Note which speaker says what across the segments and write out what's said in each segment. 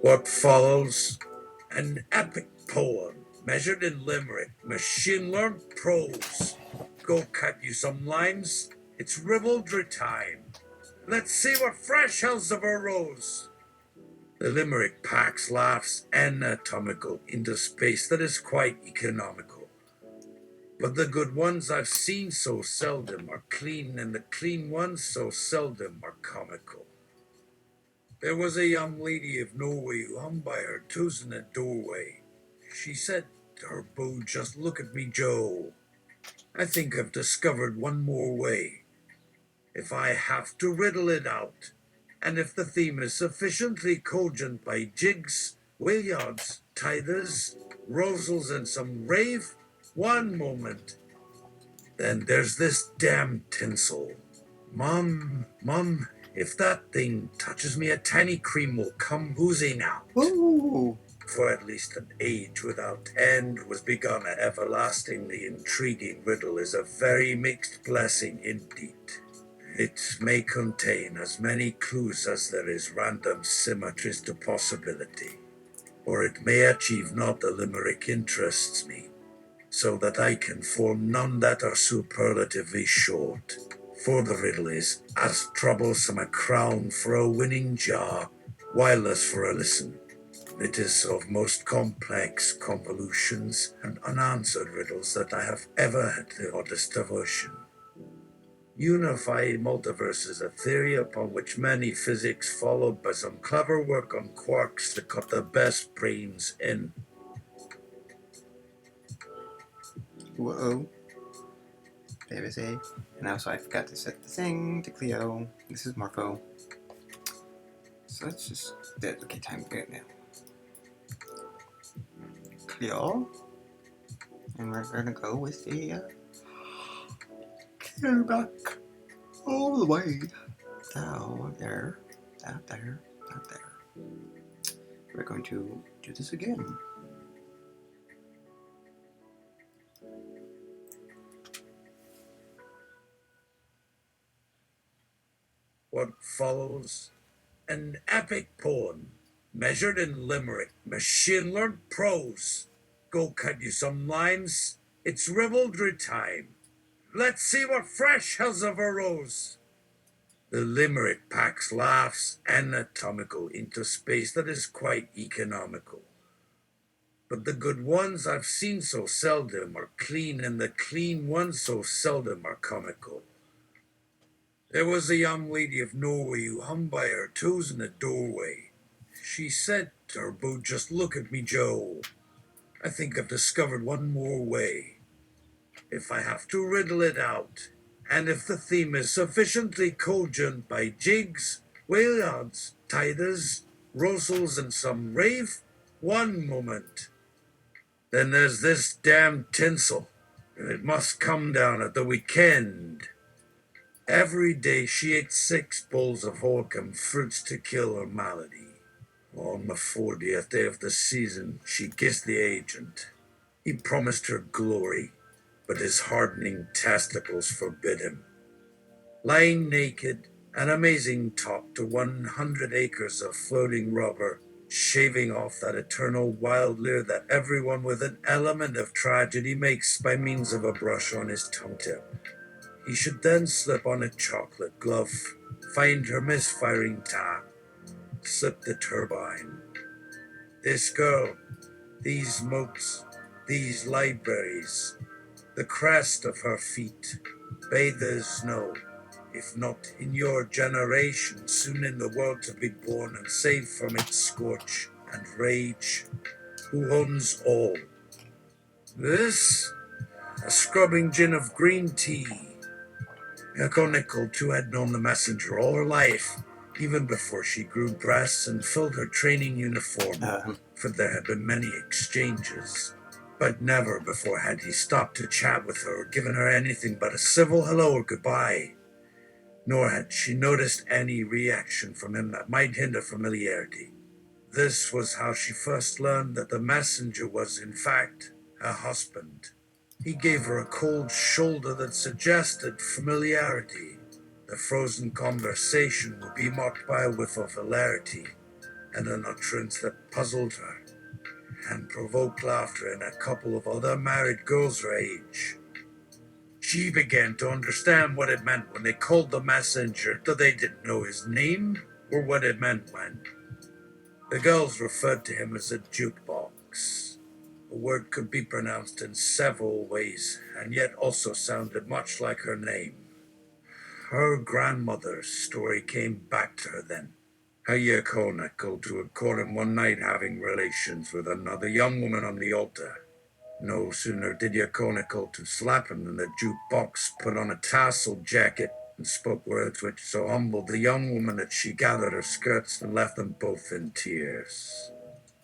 Speaker 1: What follows? An epic poem, measured in Limerick, machine-learned prose. Go cut you some lines, it's ribaldry time. Let's see what fresh hells have arose. The Limerick packs laughs anatomical into space that is quite economical. But the good ones I've seen so seldom are clean, and the clean ones so seldom are comical. There was a young lady of Norway who hung by her toes in a doorway. She said to her beau, "Just look at me, Joe. I think I've discovered one more way. If I have to riddle it out, and if the theme is sufficiently cogent by jigs, whaleyards, tithers, rosals, and some rave, one moment, then there's this damn tinsel. Mum, if that thing touches me, a tiny cream will come oozing out."
Speaker 2: Ooh.
Speaker 1: For at least an age without end was begun, an everlastingly intriguing riddle is a very mixed blessing indeed. It may contain as many clues as there is random symmetries to possibility, or it may achieve not the limerick interests me, so that I can form none that are superlatively short. For the riddle is as troublesome a crown for a winning jar, wireless for a listen. It is of most complex convolutions and unanswered riddles that I have ever had the oddest devotion. Unified multiverse is a theory upon which many physics followed by some clever work on quarks to cut the best brains in.
Speaker 2: Whoa. There is a... And also I forgot to set the thing to Clio. This is Morpho. So let's just... Okay, time good now. Clio. And we're gonna go with the... back all the way down there. Out there. We're going to do this again.
Speaker 1: What follows? An epic poem, measured in Limerick, machine-learned prose. Go cut you some lines, it's ribaldry time. Let's see what fresh hells have arose. The Limerick packs laughs anatomical into space that is quite economical. But the good ones I've seen so seldom are clean, and the clean ones so seldom are comical. There was a young lady of Norway who hung by her toes in a doorway. She said to her beau, "Just look at me, Joe. I think I've discovered one more way. If I have to riddle it out, and if the theme is sufficiently cogent by jigs, whaleyards, tithers, rosals, and some rave, one moment, then there's this damn tinsel, and it must come down at the weekend." Every day she ate 6 bowls of Holcomb fruits to kill her malady. On the 40th day of the season, she kissed the agent. He promised her glory, but his hardening testicles forbid him. Lying naked, an amazing top to 100 acres of floating rubber, shaving off that eternal wild leer that everyone with an element of tragedy makes by means of a brush on his tongue tip. He should then slip on a chocolate glove, find her misfiring tap, slip the turbine. This girl, these moats, these libraries, the crest of her feet, bathers know, if not in your generation, soon in the world to be born and saved from its scorch and rage. Who owns all? This? A scrubbing gin of green tea. Nickel too had known the messenger all her life, even before she grew breasts and filled her training uniform, for there had been many exchanges. But never before had he stopped to chat with her or given her anything but a civil hello or goodbye. Nor had she noticed any reaction from him that might hint of familiarity. This was how she first learned that the messenger was, in fact, her husband. He gave her a cold shoulder that suggested familiarity. The frozen conversation would be marked by a whiff of hilarity. and an utterance that puzzled her and provoked laughter in a couple of other married girls her age. She began to understand what it meant when they called the messenger, though they didn't know his name or what it meant when. The girls referred to him as a jukebox. The word could be pronounced in several ways, and yet also sounded much like her name. Her grandmother's story came back to her then. How Yakonakal to had caught him one night having relations with another young woman on the altar. No sooner did Yakonakal to slap him than the jukebox put on a tasseled jacket and spoke words which so humbled the young woman that she gathered her skirts and left them both in tears.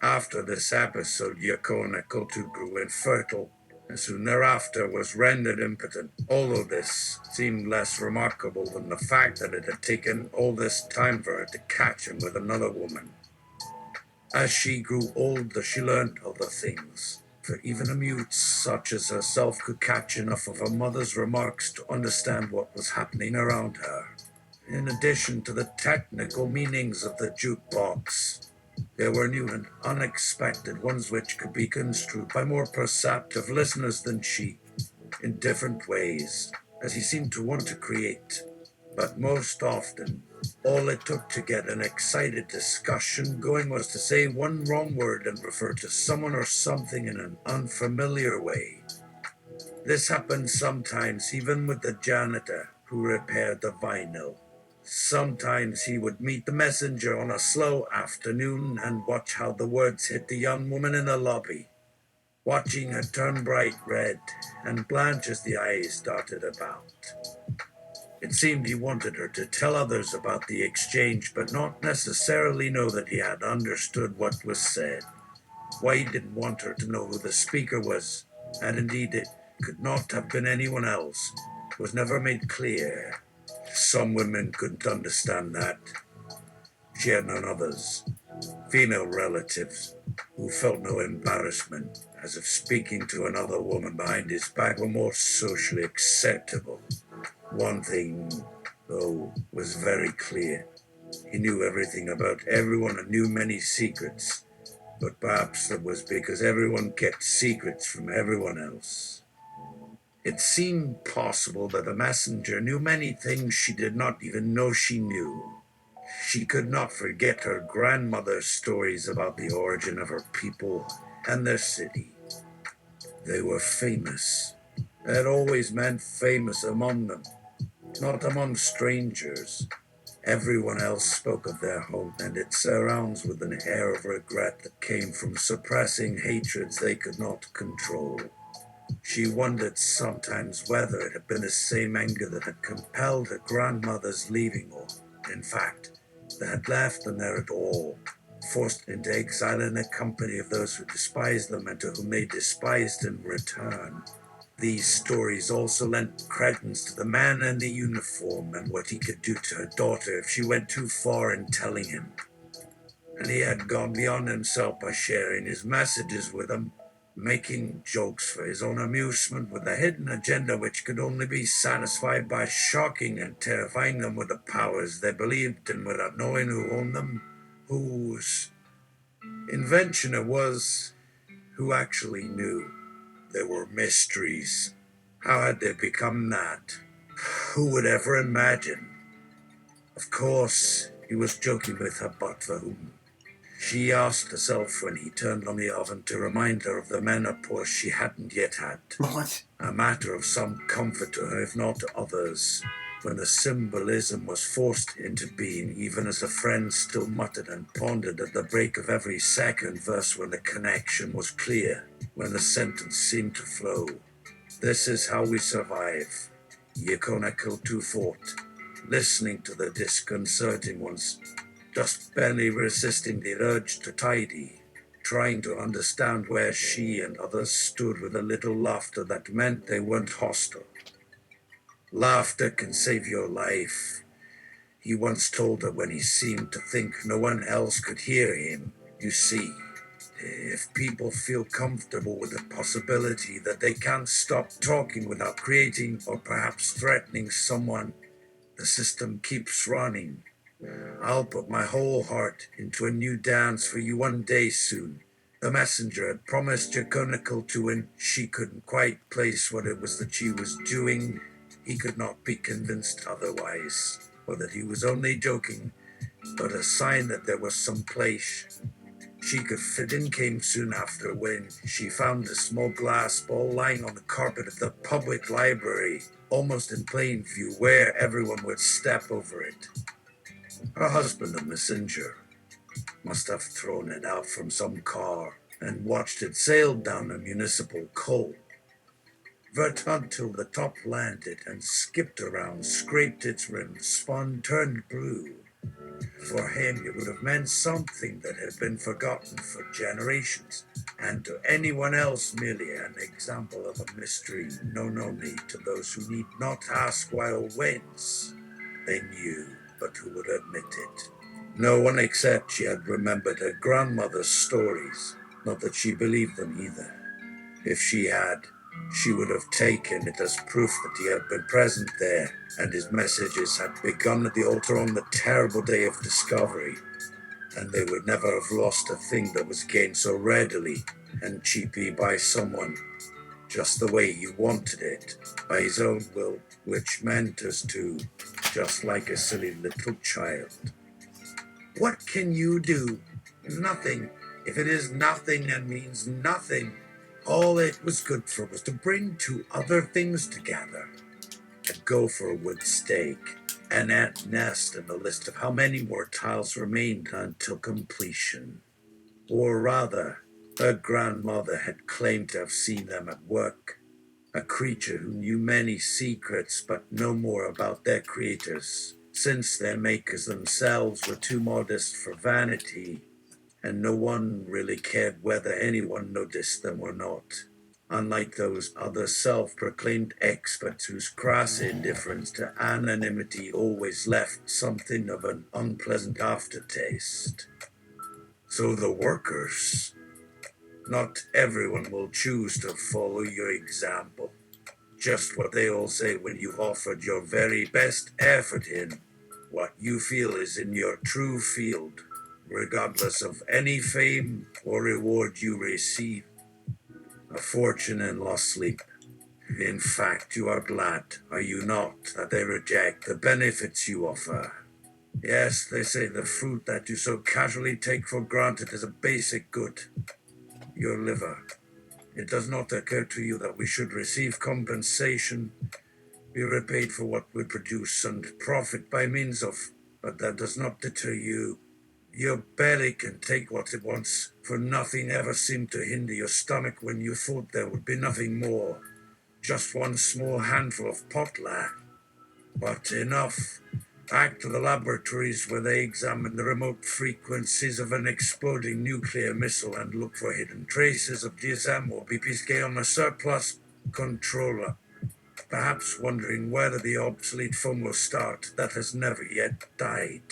Speaker 1: After this episode, Yakonakal grew infertile and soon thereafter was rendered impotent. Although this seemed less remarkable than the fact that it had taken all this time for her to catch him with another woman. As she grew older, she learned other things, for even a mute such as herself could catch enough of her mother's remarks to understand what was happening around her. In addition to the technical meanings of the jukebox, there were new and unexpected ones which could be construed by more perceptive listeners than she, in different ways, as he seemed to want to create. But most often, all it took to get an excited discussion going was to say one wrong word and refer to someone or something in an unfamiliar way. This happened sometimes even with the janitor who repaired the vinyl. Sometimes he would meet the messenger on a slow afternoon and watch how the words hit the young woman in the lobby, watching her turn bright red and blanch as the eyes darted about. It seemed he wanted her to tell others about the exchange, but not necessarily know that he had understood what was said. Why he didn't want her to know who the speaker was, and indeed it could not have been anyone else, was never made clear. Some women couldn't understand that. She had none others, female relatives, who felt no embarrassment, as if speaking to another woman behind his back were more socially acceptable. One thing, though, was very clear. He knew everything about everyone and knew many secrets, but perhaps that was because everyone kept secrets from everyone else. It seemed possible that the messenger knew many things she did not even know she knew. She could not forget her grandmother's stories about the origin of her people and their city. They were famous. That always meant famous among them, not among strangers. Everyone else spoke of their home and its surrounds with an air of regret that came from suppressing hatreds they could not control. She wondered sometimes whether it had been the same anger that had compelled her grandmother's leaving, or, in fact, that had left them there at all, forced into exile in the company of those who despised them and to whom they despised in return. These stories also lent credence to the man in the uniform and what he could do to her daughter if she went too far in telling him. And he had gone beyond himself by sharing his messages with them, making jokes for his own amusement with a hidden agenda which could only be satisfied by shocking and terrifying them with the powers they believed in without knowing who owned them, whose invention it was, who actually knew. There were mysteries. How had they become that? Who would ever imagine? Of course, he was joking with her, but for whom? She asked herself when he turned on the oven to remind her of the menopause she hadn't yet had.
Speaker 2: What?
Speaker 1: A matter of some comfort to her, if not to others, when the symbolism was forced into being, even as a friend still muttered and pondered at the break of every second verse when the connection was clear, when the sentence seemed to flow. This is how we survive. Yakonakil fought, listening to the disconcerting ones, just barely resisting the urge to tidy, trying to understand where she and others stood with a little laughter that meant they weren't hostile. Laughter can save your life, he once told her when he seemed to think no one else could hear him. You see, if people feel comfortable with the possibility that they can't stop talking without creating or perhaps threatening someone, the system keeps running. I'll put my whole heart into a new dance for you one day soon. The messenger had promised your conical to when she couldn't quite place what it was that she was doing. He could not be convinced otherwise, or that he was only joking, but a sign that there was some place she could fit in came soon after when she found a small glass ball lying on the carpet of the public library, almost in plain view where everyone would step over it. Her husband, a messenger, must have thrown it out from some car and watched it sail down a municipal coal. Vert until the top landed and skipped around, scraped its rim, spun, turned blue. For him, it would have meant something that had been forgotten for generations, and to anyone else, merely an example of a mystery known only to those who need not ask why or whence. They knew, but who would admit it. No one except she had remembered her grandmother's stories, not that she believed them either. If she had, she would have taken it as proof that he had been present there, and his messages had begun at the altar on the terrible day of discovery, and they would never have lost a thing that was gained so readily and cheaply by someone just the way he wanted it, by his own will, which meant us to, just like a silly little child. What can you do? Nothing. If it is nothing and means nothing, all it was good for was to bring two other things together. A gopher would stake, an ant nest, and a list of how many more tiles remained until completion. Or rather, her grandmother had claimed to have seen them at work. A creature who knew many secrets but no more about their creators, since their makers themselves were too modest for vanity, and no one really cared whether anyone noticed them or not. Unlike those other self-proclaimed experts whose crass indifference to anonymity always left something of an unpleasant aftertaste. So the workers, not everyone will choose to follow your example. Just what they all say when you've offered your very best effort in what you feel is in your true field, regardless of any fame or reward you receive, a fortune and lost sleep. In fact, you are glad, are you not, that they reject the benefits you offer? Yes, they say the food that you so casually take for granted is a basic good. Your liver. It does not occur to you that we should receive compensation, be repaid for what we produce and profit by means of, but that does not deter you. Your belly can take what it wants, for nothing ever seemed to hinder your stomach when you thought there would be nothing more. Just one small handful of potlatch. But enough. Back to the laboratories where they examine the remote frequencies of an exploding nuclear missile and look for hidden traces of DSM or BPSK on a surplus controller. Perhaps wondering whether the obsolete foam will start that has never yet died.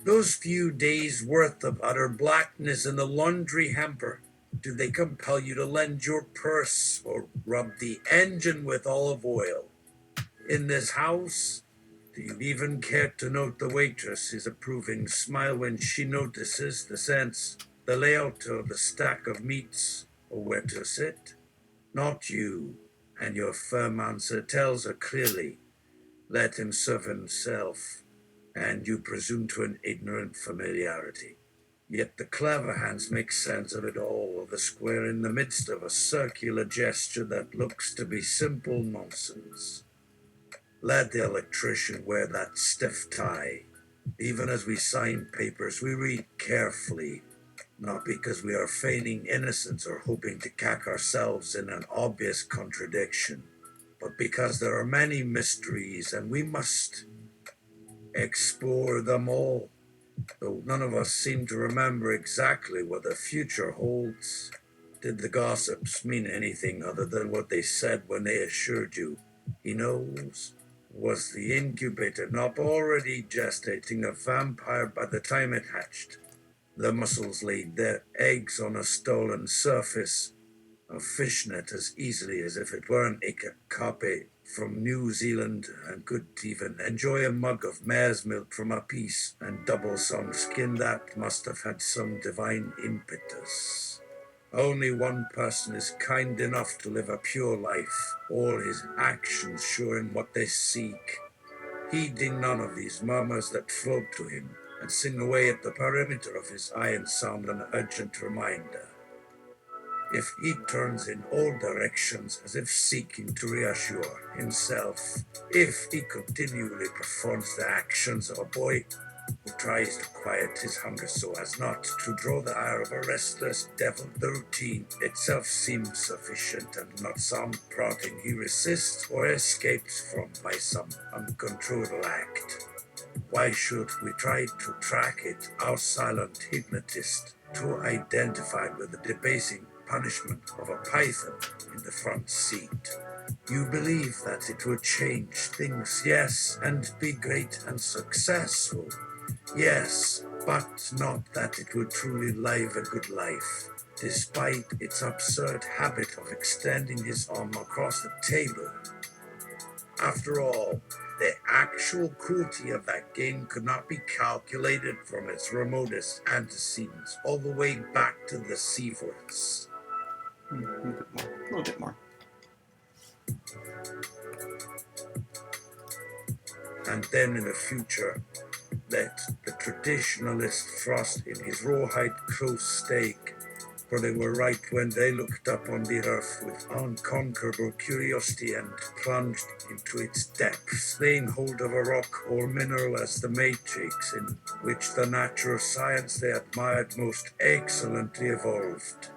Speaker 1: Those few days' worth of utter blackness in the laundry hamper, do they compel you to lend your purse or rub the engine with olive oil? In this house, do you even care to note the waitress's approving smile when she notices the scents, the layout of the stack of meats, or where to sit? Not you, and your firm answer tells her clearly, let him serve himself, and you presume to an ignorant familiarity. Yet the clever hands make sense of it all, the square in the midst of a circular gesture that looks to be simple nonsense. Let the electrician wear that stiff tie. Even as we sign papers, we read carefully, not because we are feigning innocence or hoping to catch ourselves in an obvious contradiction, but because there are many mysteries and we must explore them all, though none of us seem to remember exactly what the future holds. Did the gossips mean anything other than what they said when they assured you he knows? Was the incubator not already gestating a vampire by the time it hatched? The mussels laid their eggs on a stolen surface, a fishnet as easily as if it were an ikacape from New Zealand and could even enjoy a mug of mare's milk from a piece and double-song skin that must have had some divine impetus. Only one person is kind enough to live a pure life, all his actions sure in what they seek, heeding none of these murmurs that float to him and sing away at the perimeter of his eye and sound an urgent reminder. If he turns in all directions as if seeking to reassure himself, if he continually performs the actions of a boy who tries to quiet his hunger so as not to draw the ire of a restless devil, the routine itself seems sufficient, and not some prodding he resists or escapes from by some uncontrollable act. Why should we try to track it, our silent hypnotist, too identified with the debasing punishment of a python in the front seat? You believe that it will change things, yes, and be great and successful, yes, but not that it will truly live a good life, despite its absurd habit of extending his arm across the table. After all, the actual cruelty of that game could not be calculated from its remotest antecedents all the way back to the Seaforths.
Speaker 2: A little bit more. A little bit more.
Speaker 1: And then in the future, let the traditionalist thrust in his rawhide close stake, for they were right when they looked up on the earth with unconquerable curiosity and plunged into its depths, laying hold of a rock or mineral as the matrix in which the natural science they admired most excellently evolved.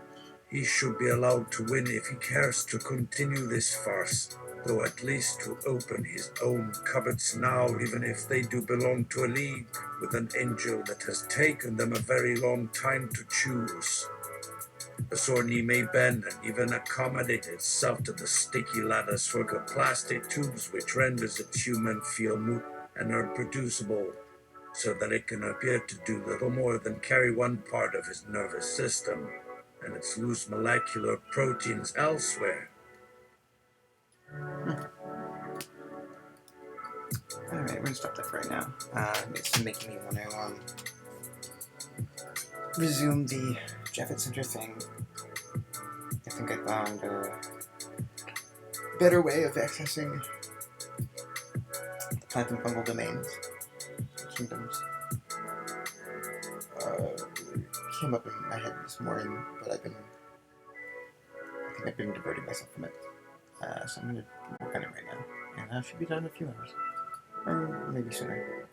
Speaker 1: He should be allowed to win if he cares to continue this farce, though at least to open his own cupboards now, even if they do belong to a league with an angel that has taken them a very long time to choose. The Sorny may bend and even accommodate itself to the sticky latticework of plastic tubes which renders its human feel moot and unproducible, so that it can appear to do little more than carry one part of his nervous system and its loose molecular proteins elsewhere.
Speaker 2: Alright, we're gonna stop that for right now. It's making me want to resume the Jaffet Center thing. I think I found a better way of accessing plant and fungal domains, kingdoms. Came up in my head this morning, but I think I've been diverting myself from it. So I'm going to work on it right now, and I should be done in a few hours, or maybe sooner.